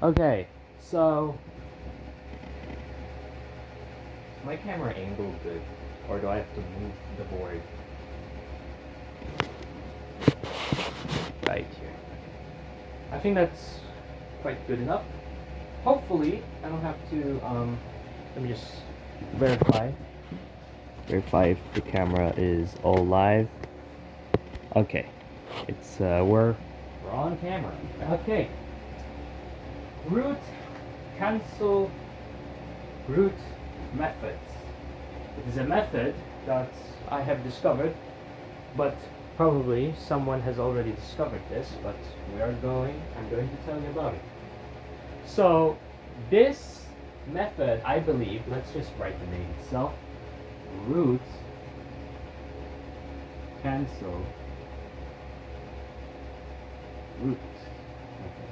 Okay, so is my camera angle good, or do I have to move the board right here? I think that's quite good enough. Hopefully, I don't have to. Let me just verify. Verify if the camera is all live. Okay, it's we're on camera. Okay, root cancel root methods. It is a method that I have discovered, but probably someone has already discovered this, but I'm going to tell you about it. So this method, I believe, let's just write the name itself, root cancel root. Okay.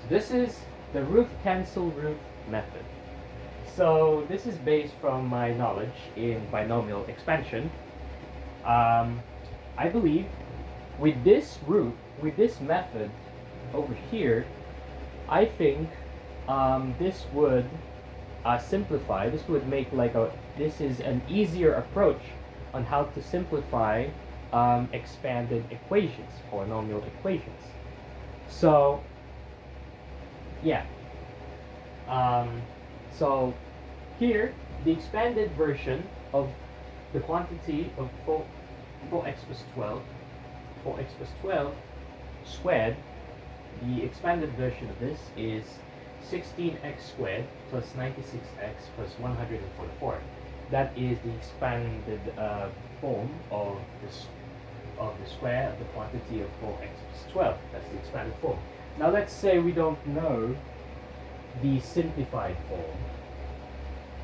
So this is the root cancel root method. So this is based from my knowledge in binomial expansion. I believe with this method over here, I think this would simplify. This would make this is an easier approach on how to simplify expanded equations, polynomial equations. So yeah. So here, the expanded version of the quantity of 4x plus 12, 4x plus 12 squared, the expanded version of this is 16x squared plus 96x plus 144. That is the expanded form of the square of the quantity of 4x plus 12. That's the expanded form. Now let's say we don't know the simplified form.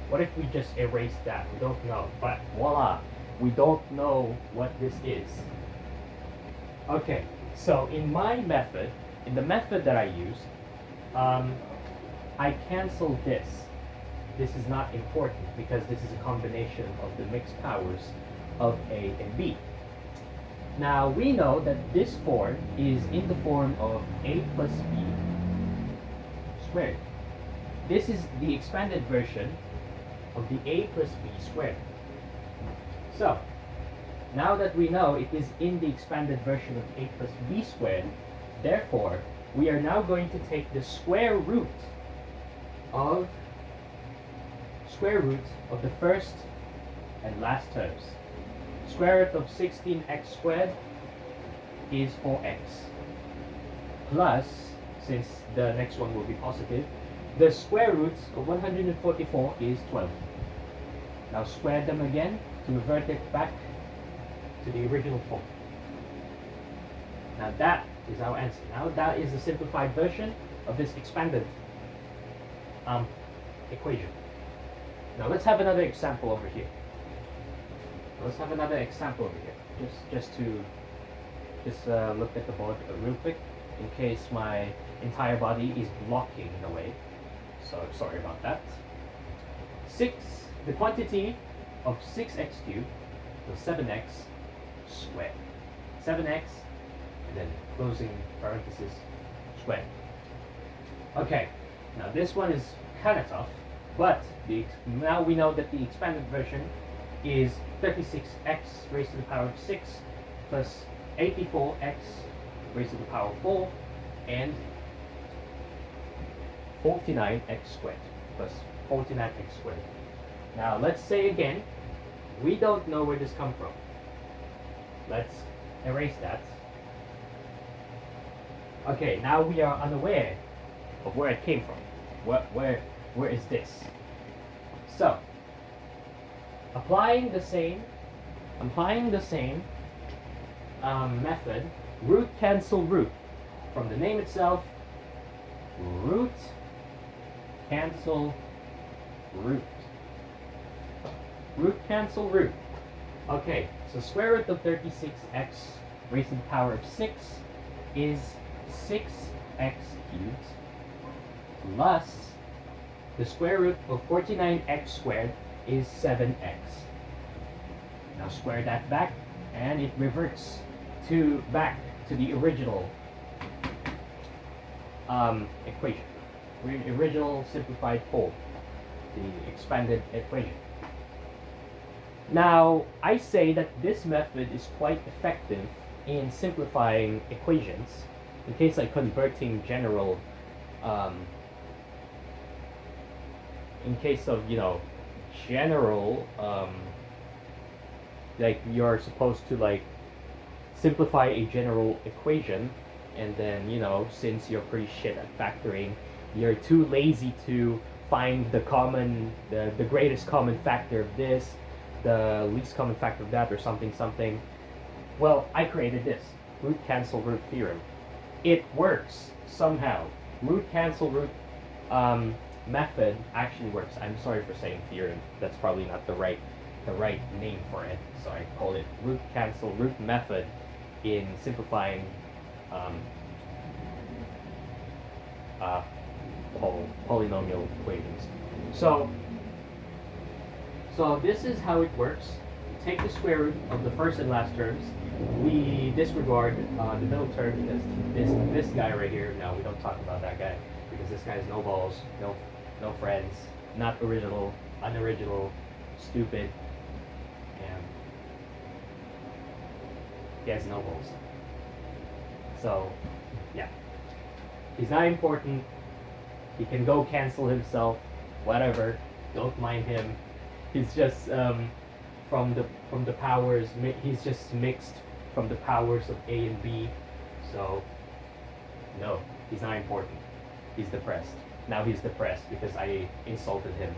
What if we just erase that? We don't know, but voila, we don't know what this is. Okay, so in my method, in the method that I use, I cancel this. This is not important because this is a combination of the mixed powers of A and B. Now we know that this form is in the form of A plus B squared. This is the expanded version of the A plus B squared. So, now that we know it is in the expanded version of A plus B squared, therefore, we are now going to take the square root of the first and last terms. Square root of 16x squared is 4x. Plus, since the next one will be positive, the square root of 144 is 12. Now square them again to revert it back to the original form. Now that is our answer. Now that is the simplified version of this expanded equation. Now let's have another example over here. Just to look at the board real quick in case my entire body is blocking the way. So sorry about that. The quantity of 6x cubed plus 7x squared. 7x and then closing parenthesis squared. Okay, now this one is kind of tough, but now we know that the expanded version is 36x raised to the power of 6 plus 84x raised to the power of 4 and 49x squared plus 49x squared. Now let's say again, we don't know where this comes from. Let's erase that. Okay, now we are unaware of where it came from. Where is this? So, applying the same method, root cancel root. From the name itself, root cancel root. Root cancel root. Okay, so square root of 36x raised to the power of 6 is 6x cubed plus the square root of 49x squared is 7x. Now square that back and it reverts to back to the original equation, original simplified form, the expanded equation. Now, I say that this method is quite effective in simplifying equations in case like converting general, in case of, general, like you're supposed to like simplify a general equation, and then since you're pretty shit at factoring, you're too lazy to find the greatest common factor of this, the least common factor of that, or something. Well, I created this root cancel root theorem. It works somehow. Root cancel root method actually works. I'm sorry for saying theorem. That's probably not the right name for it. So I call it root cancel root method in simplifying polynomial equations. So this is how it works. Take the square root of the first and last terms. We disregard the middle term, this guy right here. No, we don't talk about that guy because this guy has no balls, no friends, not original, unoriginal, stupid, and he has no balls. So yeah, he's not important. He can go cancel himself, whatever. Don't mind him. He's just from the powers. He's just mixed from the powers of A and B. So no, he's not important. He's depressed. Now he's depressed because I insulted him.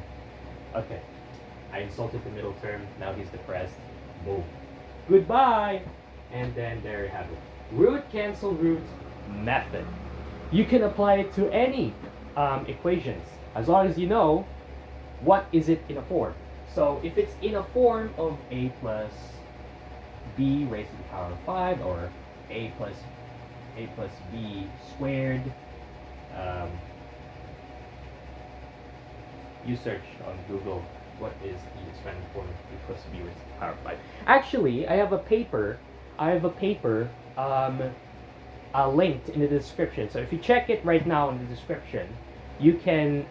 Okay, I insulted the middle term. Now he's depressed. Boom. Goodbye. And then there you have it. Root cancel root method. You can apply it to any equations as long as you know what is it in a form. So if it's in a form of a plus b raised to the power of 5, or a plus b squared, you search on Google what is the expanded form of a plus b raised to the power of 5. Actually, I have a paper linked in the description. So if you check it right now in the description, you can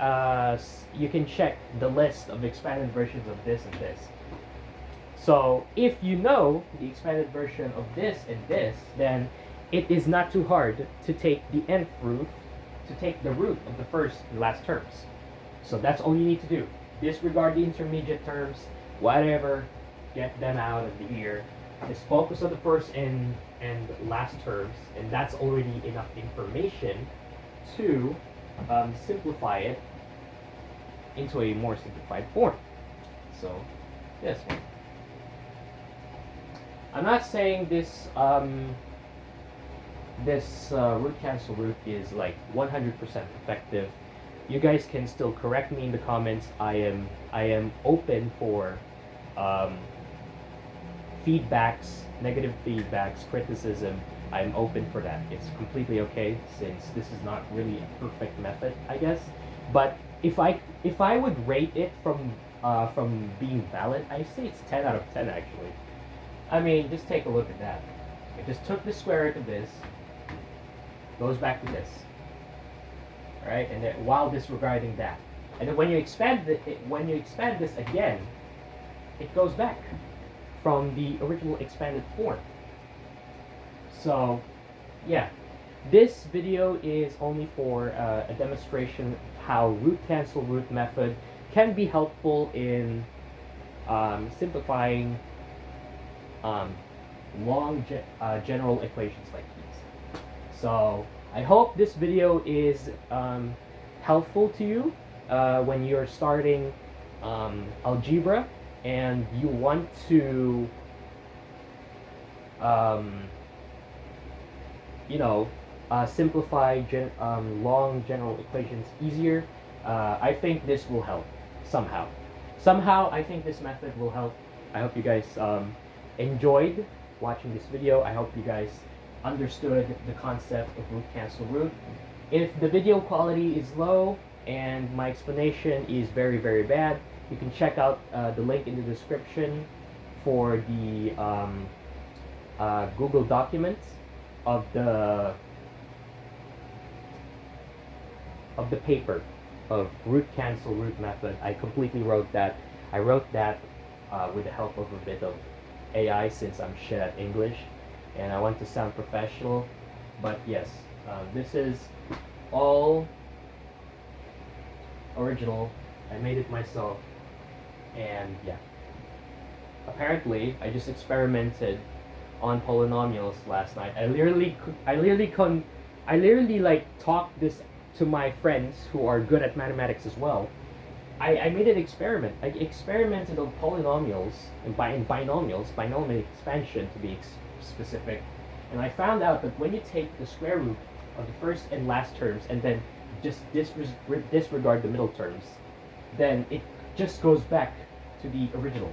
check the list of expanded versions of this and this. So if you know the expanded version of this and this, then it is not too hard to take the nth root, to take the root of the first and last terms. So that's all you need to do. Disregard the intermediate terms, whatever, get them out of the ear. Just focus on the first and last terms, and that's already enough information to simplify it into a more simplified form. So this one. I'm not saying this root cancel root is like 100% effective. You guys can still correct me in the comments. I am open for feedbacks, negative feedbacks, criticism. I'm open for that. It's completely okay, since this is not really a perfect method, I guess. But if I would rate it from being valid, I say it's 10 out of 10 actually. I mean, just take a look at that. I just took the square root of this, goes back to this, right? And then while disregarding that, and then when you expand this again, it goes back from the original expanded form. So yeah, this video is only for a demonstration of how root cancel root method can be helpful in simplifying long general equations like these. So I hope this video is helpful to you when you're starting algebra and you want to simplify long general equations easier. I think this will help somehow. I think this method will help. I hope you guys enjoyed watching this video. I hope you guys understood the concept of root cancel root. If the video quality is low and my explanation is very, very bad, you can check out the link in the description for the Google documents of the paper of root cancel root method. I completely wrote that. I wrote that with the help of a bit of AI since I'm shit at English and I want to sound professional. But yes, this is all original. I made it myself, and yeah. Apparently, I just experimented on polynomials last night. I literally like talked this to my friends who are good at mathematics as well. I made an experiment. I experimented on polynomials and binomials, binomial expansion to be specific, and I found out that when you take the square root of the first and last terms and then just disregard the middle terms, then it just goes back to the original.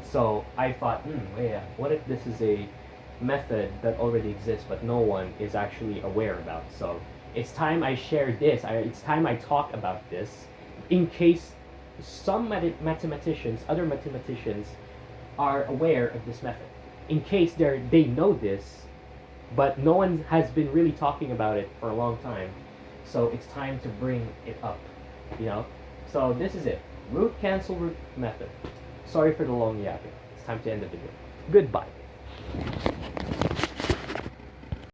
So I thought, yeah, what if this is a method that already exists but no one is actually aware about? So it's time I share this. It's time I talk about this in case some mathematicians, other mathematicians, are aware of this method. In case they know this, but no one has been really talking about it for a long time. So it's time to bring it up, you know? So this is it. Root cancel root method. Sorry for the long yapping. It's time to end the video. Goodbye.